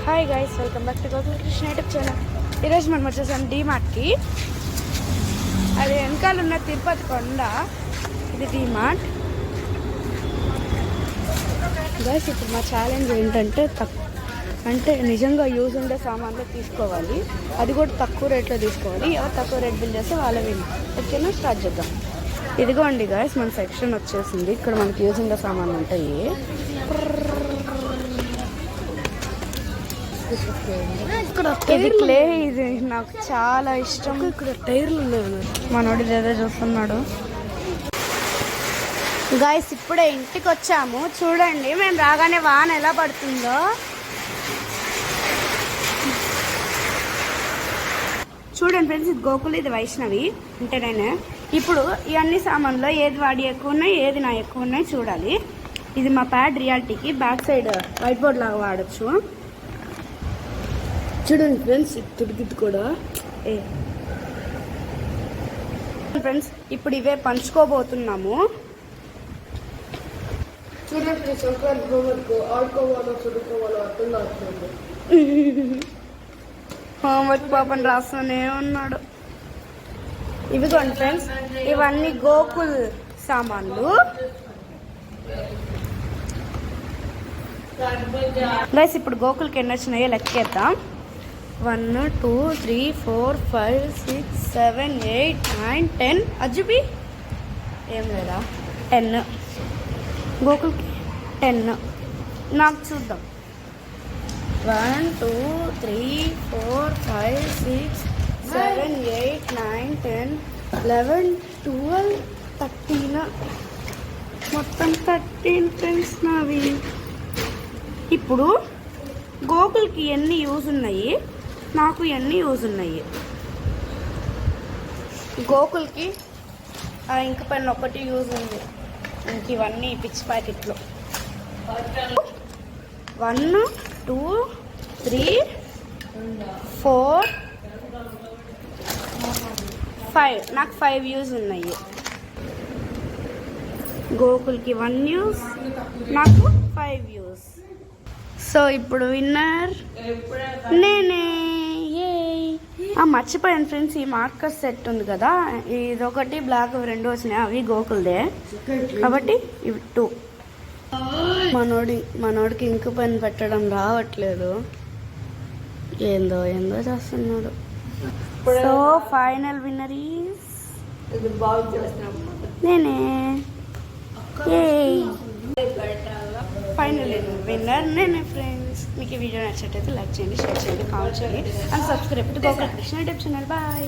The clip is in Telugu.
Hi guys, welcome back to Gokul Krishna YouTube channel. ఈరోజు మనం వచ్చేసాం డీమార్ట్కి. అది వెనకాల ఉన్న తిరుపతి కొండ, ఇది డీమార్ట్ గైస్. ఇప్పుడు మా ఛాలెంజ్ ఏంటంటే అంటే నిజంగా యూజ్ ఉండే సామాన్లు తీసుకోవాలి, అది కూడా తక్కువ రేట్లో తీసుకోవాలి. ఎవరు తక్కువ రేట్ బిల్ చేస్తే వాళ్ళ విన్. ఓకేనా, స్టార్ట్ చేద్దాం. ఇదిగోండి గైస్, మన సెక్షన్ వచ్చేసింది. ఇక్కడ మనకి యూజ్ ఉండే సామాన్లు ఉంటాయి. ఇది క్లే, ఇది నాకు చాలా ఇష్టం. ఇక్కడ టైర్లు లేవు. మనోడు ఏదో చూస్తున్నాడు గైస్. ఇప్పుడే ఇంటికి వచ్చాము, చూడండి మేము రాగానే వాన ఎలా పడుతుందో. చూడండి ఫ్రెండ్స్, ఇది గోకుల్, ఇది వైష్ణవి. అంటే నేను ఇప్పుడు ఇవన్నీ సామాన్లో ఏది వాడి ఎక్కువ ఉన్నాయి, ఏది నా ఎక్కువ ఉన్నాయి చూడాలి. ఇది మా ప్యాడ్ రియాలిటీకి బ్యాక్ సైడ్ వైట్ బోర్డ్ లాగా వాడచ్చు. చూడండి ఫ్రెండ్స్, ఇది కూడా ఫ్రెండ్స్ ఇప్పుడు ఇవే పంచుకోబోతున్నాము. చూడండి, సంక్రాంతి హోంవర్క్ ఆడుకోవాలో చదువుకోవాలో అర్థం కావట్లేదు. హోంవర్క్ పాపని రాస్తూనే ఉన్నాడు. ఇవిగోండి ఫ్రెండ్స్, ఇవన్నీ గోకుల్ సామాన్లు. గైస్ ఇప్పుడు గోకుల్కి ఎన్ని వచ్చినాయో లెక్కేద్దాం. 1 2 3 4 5 6 7 8 9 10. అజ్జుబి ఏం లేదా, 10 గోకుల్కి 10. నాకు చూద్దాం. 1 2 3 4 5 6 7 8 9 10 11 12 13. మొత్తం 13 ఫ్రెండ్స్ నావి. ఇప్పుడు గోకుల్కి ఎన్ని యూజ్ ఉన్నాయి, నాకు ఎన్ని యూజ్ ఉన్నాయి. గోకుల్కి ఇంక పైన ఒకటి యూజ్ ఉంది, ఇంక ఇవన్నీ పిచ్ ప్యాకెట్లు. 1 2 3 4 5. నాకు 5 యూజ్ ఉన్నాయి. గోకుల్కి 1 యూజ్, నాకు 5 యూజ్. సో ఇప్పుడు విన్నర్ నేనే. మర్చిపోయాను ఫ్రెండ్స్, ఈ మార్కర్ సెట్ ఉంది కదా, ఇదొకటి బ్లాక్, 2 వచ్చినాయి. అవి గోకుల్దే కాబట్టి ఇవి 2. మనోడికి ఇంకు పెన్ పెట్టడం రావట్లేదు, ఏందో చేస్తున్నాడు. సో ఫైనల్ విన్నర్ ఈజ్ నేనే. ఫైనల్ విన్నర్ నేనే ఫ్రెండ్స్. మీకు ఈ వీడియో నచ్చినట్టయితే లైక్ చేయండి, షేర్ చేయండి, కామెంట్ చేయండి and subscribe to Gokul Krishna YouTube channel. Bye.